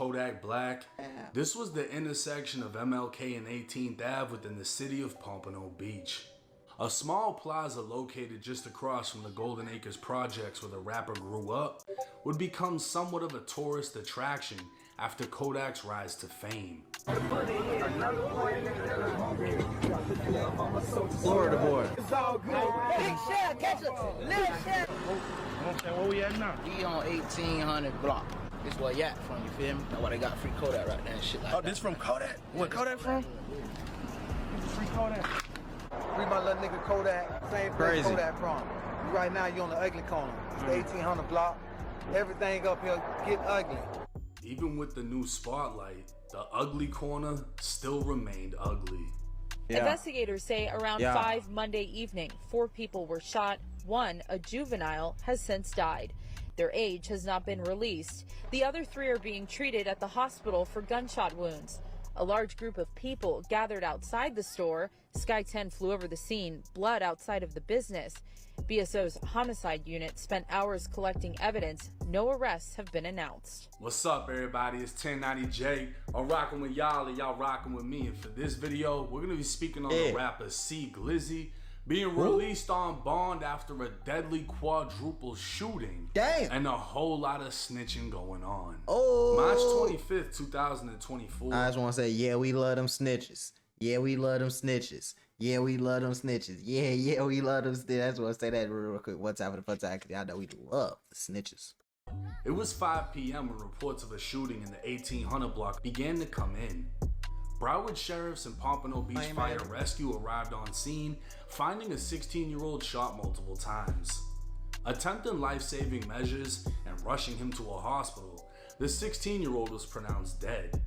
Kodak Black. This was the intersection of MLK and 18th Ave within the city of Pompano Beach. A small plaza located just across from the Golden Acres projects where the rapper grew up would become somewhat of a tourist attraction after Kodak's rise to fame. Florida boy. It's all good. Big shell, catch a little shell. Okay, where we at now? We on 1800 block. This where Yak from, you feel me? That's why they got free Kodak right there and shit like that. Oh, this from Kodak? Where Kodak from? Free Kodak. Free my little nigga Kodak. Same place Kodak from. Right now you on the ugly corner. It's the 1800 block. Everything up here get ugly. Even with the new spotlight, the ugly corner still remained ugly. Yeah. Investigators say around 5 Monday evening, 4 people were shot. 1, a juvenile, has since died. Their age has not been released. The other 3 are being treated at the hospital for gunshot wounds. A large group of people gathered outside the store. Sky 10 flew over the scene, blood outside of the business. BSO's homicide unit spent hours collecting evidence. No arrests have been announced. What's up, everybody? It's 1090J. I'm rocking with y'all and y'all rocking with me. And for this video, we're going to be speaking on the rapper C Glizzy being released on bond after a deadly quadruple shooting. Damn. And a whole lot of snitching going on. Oh. March 25th, 2024. I just want to say, yeah, we love them snitches. Yeah, we love them snitches. Yeah, we love them snitches. Yeah, we love them snitches. I just want to say that real quick. One time for the fun time, because y'all know we love the snitches. It was 5 p.m. when reports of a shooting in the 1800 block began to come in. Broward sheriffs and Pompano Beach Fire Rescue arrived on scene, finding a 16-year-old shot multiple times. Attempting life-saving measures and rushing him to a hospital, the 16-year-old was pronounced dead.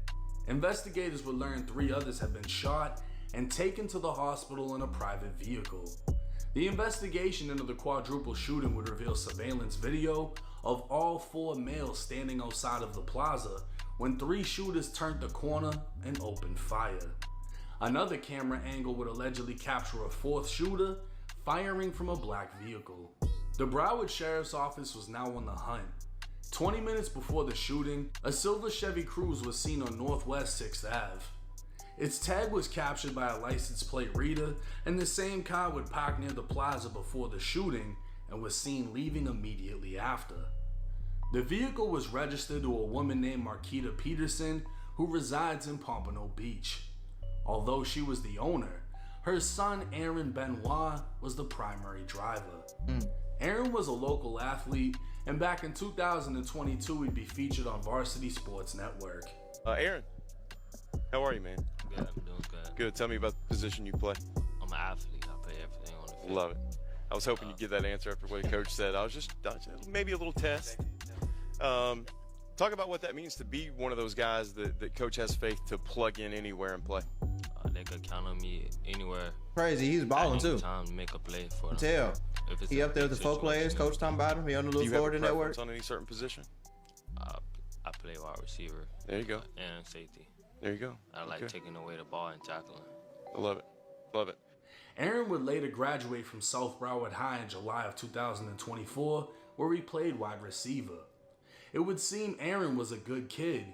Investigators would learn 3 others had been shot and taken to the hospital in a private vehicle. The investigation into the quadruple shooting would reveal surveillance video of all 4 males standing outside of the plaza when 3 shooters turned the corner and opened fire. Another camera angle would allegedly capture a 4th shooter firing from a black vehicle. The Broward Sheriff's Office was now on the hunt. 20 minutes before the shooting, a silver Chevy Cruze was seen on Northwest 6th Ave. Its tag was captured by a license plate reader, and the same car would park near the plaza before the shooting and was seen leaving immediately after. The vehicle was registered to a woman named Marquita Peterson, who resides in Pompano Beach. Although she was the owner, her son Aaron Benoit was the primary driver. Aaron was a local athlete, and back in 2022 he'd be featured on Varsity Sports Network. Aaron, how are you, man? Good, I'm doing good. Good. Tell me about the position you play. I'm an athlete. I play everything on the field. Love it. I was hoping you'd get that answer after what the coach said. I was just maybe a little test. Talk about what that means to be one of those guys that coach has faith to plug in anywhere and play. They could count on me anywhere. Crazy, he's balling too. Time to make a play for them. Tell. He up there with the 4 players. Coach talking about him. He on the little Florida network. On any certain position? I play wide receiver. There you go. And safety. There you go. I like taking away the ball and tackling. I love it. Love it. Aaron would later graduate from South Broward High in July of 2024, where he played wide receiver. It would seem Aaron was a good kid,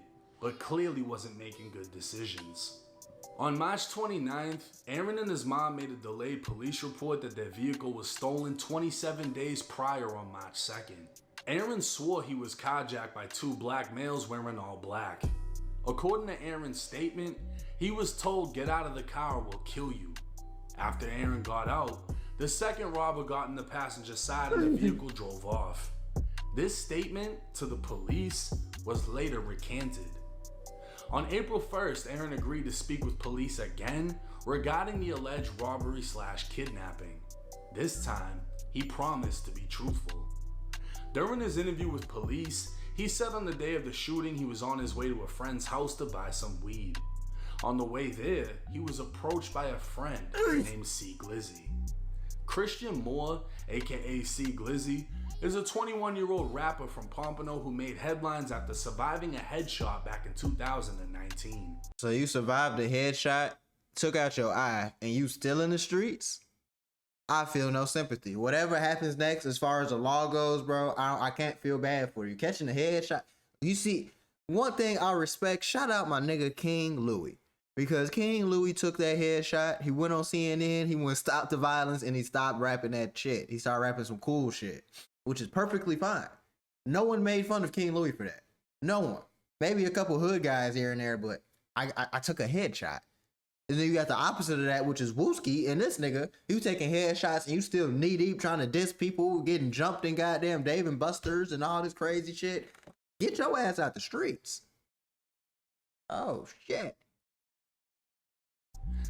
but clearly wasn't making good decisions. On March 29th, Aaron and his mom made a delayed police report that their vehicle was stolen 27 days prior on March 2nd. Aaron swore he was carjacked by 2 black males wearing all black. According to Aaron's statement, he was told, "Get out of the car or we'll kill you." After Aaron got out, the second robber got in the passenger side and the vehicle drove off. This statement to the police was later recanted. On April 1st, Aaron agreed to speak with police again regarding the alleged robbery/kidnapping. This time, he promised to be truthful. During his interview with police, he said on the day of the shooting he was on his way to a friend's house to buy some weed. On the way there, he was approached by a friend named C Glizzy. Christian Moore, aka C Glizzy, is a 21-year-old rapper from Pompano who made headlines after surviving a headshot back in 2019. So you survived a headshot, took out your eye, and you still in the streets? I feel no sympathy. Whatever happens next as far as the law goes, bro, I can't feel bad for you. Catching a headshot, you see, one thing I respect, shout out my nigga King Louis. Because King Louis took that headshot. He went on CNN. He went stop the violence and he stopped rapping that shit. He started rapping some cool shit, which is perfectly fine. No one made fun of King Louis for that. No one. Maybe a couple hood guys here and there, but I took a headshot. And then you got the opposite of that, which is Wooski. And this nigga, you taking headshots and you still knee deep trying to diss people, getting jumped in goddamn Dave and Buster's and all this crazy shit. Get your ass out the streets. Oh, shit.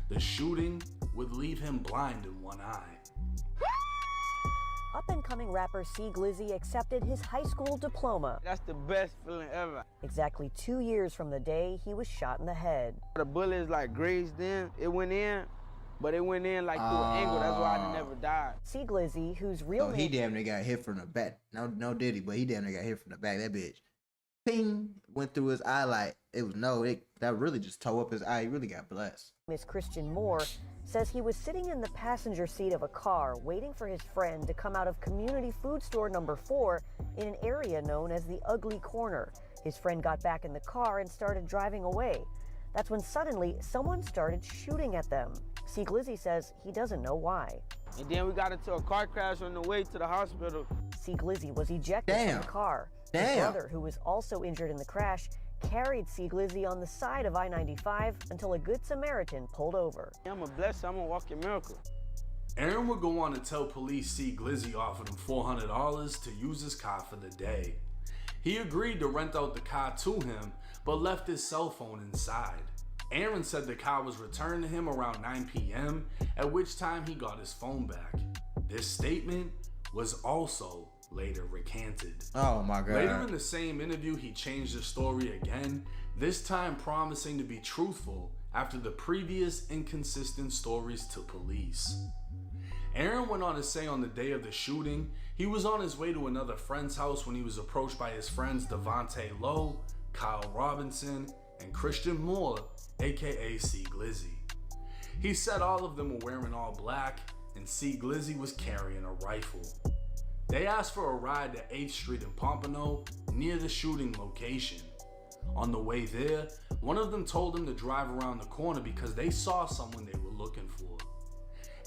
The shooting would leave him blind in one eye. Up-and-coming rapper C Glizzy accepted his high school diploma. That's the best feeling ever. Exactly 2 years from the day he was shot in the head. The bullet like grazed in, it went in, but it went in like through an angle. That's why I never died. C Glizzy, whose real name... he damn near got hit from the back. No diddy, but he damn near got hit from the back. That bitch, ping, went through his eye like it was that really just tore up his eye. He really got blessed. Miss Christian Moore says he was sitting in the passenger seat of a car waiting for his friend to come out of community food store number 4 in an area known as the Ugly Corner. His friend got back in the car and started driving away. That's when suddenly someone started shooting at them. C Glizzy says he doesn't know why. And then we got into a car crash on the way to the hospital. C Glizzy was ejected from the car. His brother, who was also injured in the crash, carried C Glizzy on the side of I-95 until a good Samaritan pulled over. I'm a blessing, I'm a walking miracle. Aaron would go on to tell police C Glizzy offered him $400 to use his car for the day. He agreed to rent out the car to him, but left his cell phone inside. Aaron said the car was returned to him around 9 p.m., at which time he got his phone back. This statement was also later recanted. Oh my God. Later in the same interview, he changed the story again, this time promising to be truthful after the previous inconsistent stories to police. Aaron went on to say on the day of the shooting, he was on his way to another friend's house when he was approached by his friends Devontae Lowe, Kyle Robinson, and Christian Moore, aka C Glizzy. He said all of them were wearing all black and C Glizzy was carrying a rifle. They asked for a ride to 8th Street in Pompano, near the shooting location. On the way there, one of them told him to drive around the corner because they saw someone they were looking for.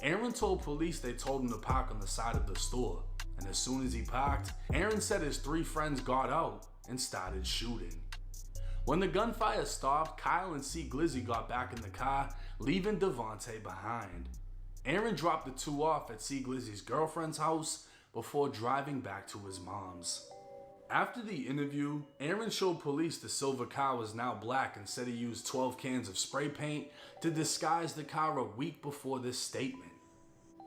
Aaron told police they told him to park on the side of the store, and as soon as he parked, Aaron said his 3 friends got out and started shooting. When the gunfire stopped, Kyle and C Glizzy got back in the car, leaving Devontae behind. Aaron dropped the 2 off at C Glizzy's girlfriend's house before driving back to his mom's. After the interview, Aaron showed police the silver car was now black and said he used 12 cans of spray paint to disguise the car a week before this statement.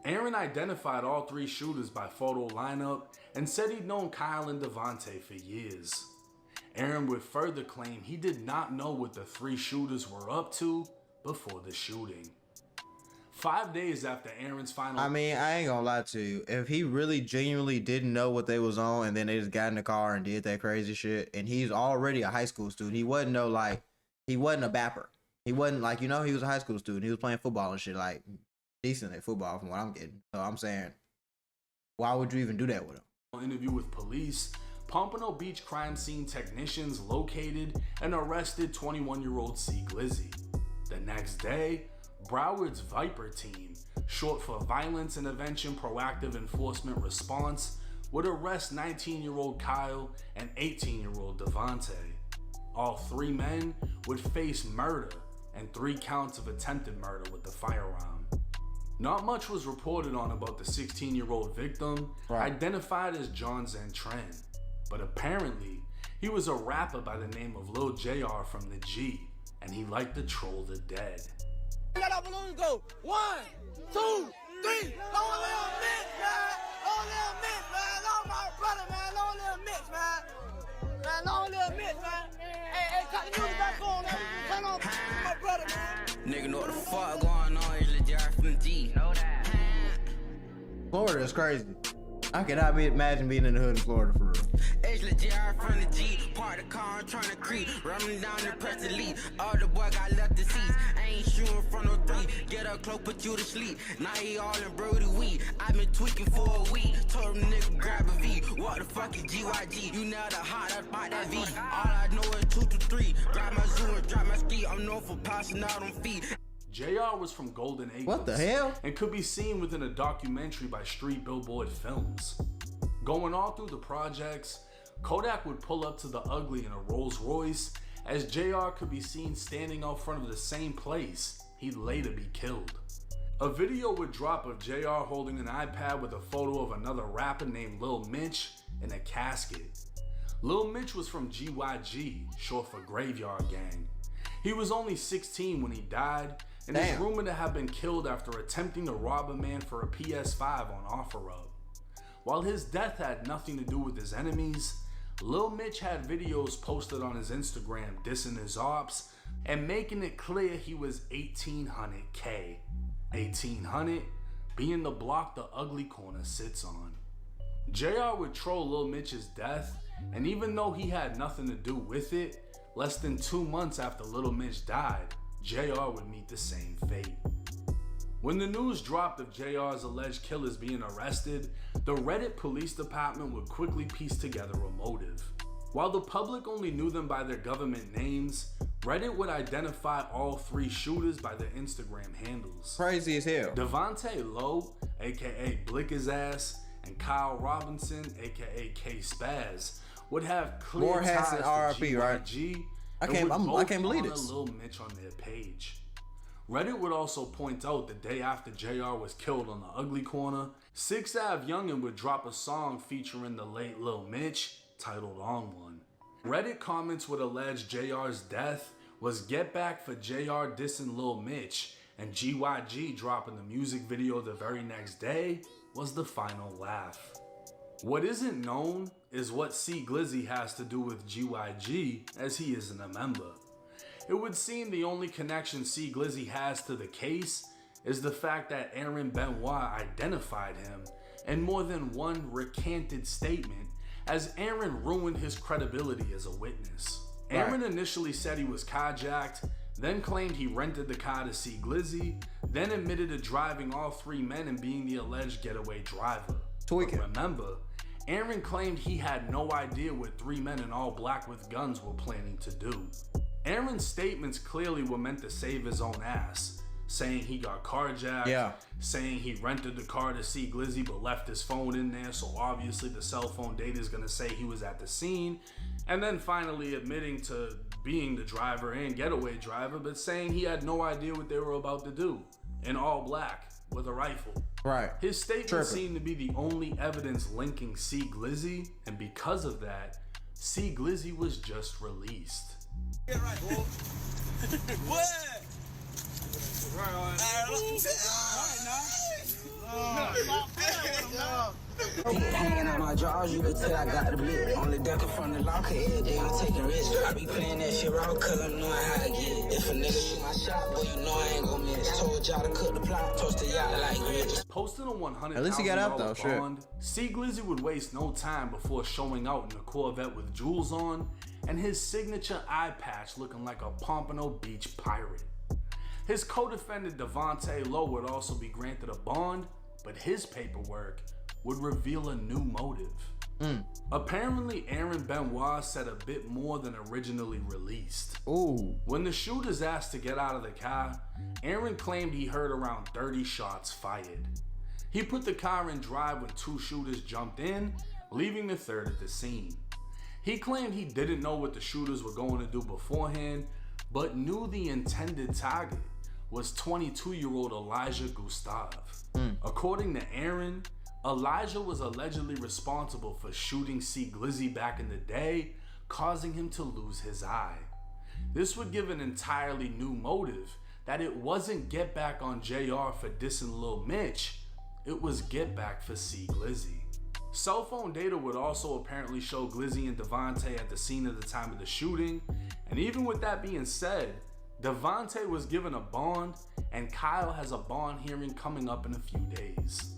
Aaron identified all 3 shooters by photo lineup and said he'd known Kyle and Devontae for years. Aaron would further claim he did not know what the 3 shooters were up to before the shooting. 5 days after Aaron's final... I mean, I ain't gonna lie to you. If he really genuinely didn't know what they was on and then they just got in the car and did that crazy shit, and he's already a high school student, he wasn't he wasn't a bapper. He wasn't like, he was a high school student. He was playing football and shit, like, decent at football from what I'm getting. So I'm saying, why would you even do that with him? Interview with police, Pompano Beach crime scene technicians located and arrested 21-year-old C Glizzy. The next day, Broward's Viper team, short for Violence Intervention Proactive Enforcement Response, would arrest 19-year-old Kyle and 18-year-old Devontae. All 3 men would face murder and 3 counts of attempted murder with the firearm. Not much was reported on about the 16-year-old victim, identified as John Zantren, but apparently he was a rapper by the name of Lil JR from the G, and he liked to troll the dead. Let our balloons go. 1, 2, 3. Long little mix, man. Long little mix, man. Long my brother, man. Long little mix, man. Man, long little mix, man. Hey, cut the music back on, man. Turn on my brother, man. Nigga know what the fuck going on. It's legit from the G. Know that. Florida is crazy. I cannot imagine being in the hood in Florida for real. It's legit from the G. Part of the car, trying to creep. Running down the press elite. All the boy got left the seats. I ain't shooting from no three. Get up close, put you to sleep. Now he all in Brody weed. I been tweaking for a week. Told him nigga grab a V. What the fuck is GYG? You know the hot up by that V. All I know is 2 to 3. Grab my zoo and drop my ski. I'm known for passing out on feet. JR was from Golden Acres. What the hell? And could be seen within a documentary by Street Billboard Films. Going all through the projects, Kodak would pull up to the Ugly in a Rolls Royce, as JR could be seen standing out front of the same place he'd later be killed. A video would drop of JR holding an iPad with a photo of another rapper named Lil Mitch in a casket. Lil Mitch was from GYG, short for Graveyard Gang. He was only 16 when he died, and is rumored to have been killed after attempting to rob a man for a PS5 on OfferUp. While his death had nothing to do with his enemies, Lil Mitch had videos posted on his Instagram dissing his ops and making it clear he was 1800K. 1800 being the block the Ugly Corner sits on. JR would troll Lil Mitch's death, and even though he had nothing to do with it, less than 2 months after Lil Mitch died, JR would meet the same fate. When the news dropped of JR's alleged killers being arrested, the Reddit police department would quickly piece together a motive. While the public only knew them by their government names, Reddit would identify all 3 shooters by their Instagram handles. Crazy as hell. Devontae Lowe, aka Blick His Ass, and Kyle Robinson, aka K Spaz, would have clear ties to GYG, right? I can't believe this. Lil Mitch on their page. Reddit would also point out the day after JR was killed on the Ugly Corner, 6 Ave Youngin would drop a song featuring the late Lil Mitch titled On One. Reddit comments would allege JR's death was get back for JR dissing Lil Mitch, and GYG dropping the music video the very next day was the final laugh. What isn't known is what C Glizzy has to do with GYG, as he isn't a member. It would seem the only connection C Glizzy has to the case is the fact that Aaron Benoit identified him in more than one recanted statement, as Aaron ruined his credibility as a witness. Aaron initially said he was carjacked, then claimed he rented the car to C Glizzy, then admitted to driving all 3 men and being the alleged getaway driver. But remember, Aaron claimed he had no idea what 3 men in all black with guns were planning to do. Aaron's statements clearly were meant to save his own ass, saying he got carjacked, saying he rented the car to C Glizzy but left his phone in there, so obviously the cell phone data is gonna say he was at the scene, and then finally admitting to being the driver and getaway driver, but saying he had no idea what they were about to do, in all black, with a rifle. His statement seemed to be the only evidence linking C Glizzy, and because of that, C Glizzy was just released. Get right, boy. What? Hanging out my drawers, you can tell I got the blick. On the deck from the locker, every day I'm taking risks. I be playing that shit raw, cause I'm knowing how to get it. If a nigga shoot my shot, boy, you know I ain't gon' miss. Told y'all to cook the plot, toast the yacht like grits. Posting a $100,000 at least he got out though, bond, C Glizzy would waste no time before showing out in a Corvette with jewels on, and his signature eye patch looking like a Pompano Beach pirate. His co-defendant Devontae Lowe would also be granted a bond, but his paperwork would reveal a new motive. Apparently, Aaron Benoit said a bit more than originally released. When the shooters asked to get out of the car, Aaron claimed he heard around 30 shots fired. He put the car in drive when 2 shooters jumped in, leaving the 3rd at the scene. He claimed he didn't know what the shooters were going to do beforehand, but knew the intended target was 22-year-old Elijah Gustave. According to Aaron, Elijah was allegedly responsible for shooting C Glizzy back in the day, causing him to lose his eye. This would give an entirely new motive, that it wasn't get back on JR for dissing Lil Mitch, it was get back for C Glizzy. Cell phone data would also apparently show Glizzy and Devontae at the scene at the time of the shooting, and even with that being said, Devontae was given a bond, and Kyle has a bond hearing coming up in a few days.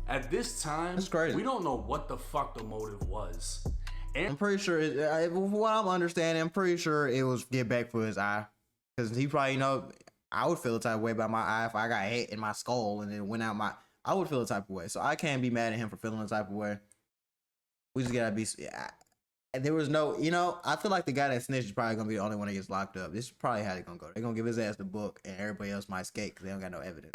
At this time, we don't know what the fuck the motive was. I'm pretty sure, what I'm understanding, I'm pretty sure it was get back for his eye. Because he probably, I would feel the type of way about my eye if I got hit in my skull and then went out I would feel the type of way. So I can't be mad at him for feeling the type of way. We just gotta be, and there was no, I feel like the guy that snitched is probably gonna be the only one that gets locked up. This is probably how they're gonna go. They're gonna give his ass the book and everybody else might escape because they don't got no evidence.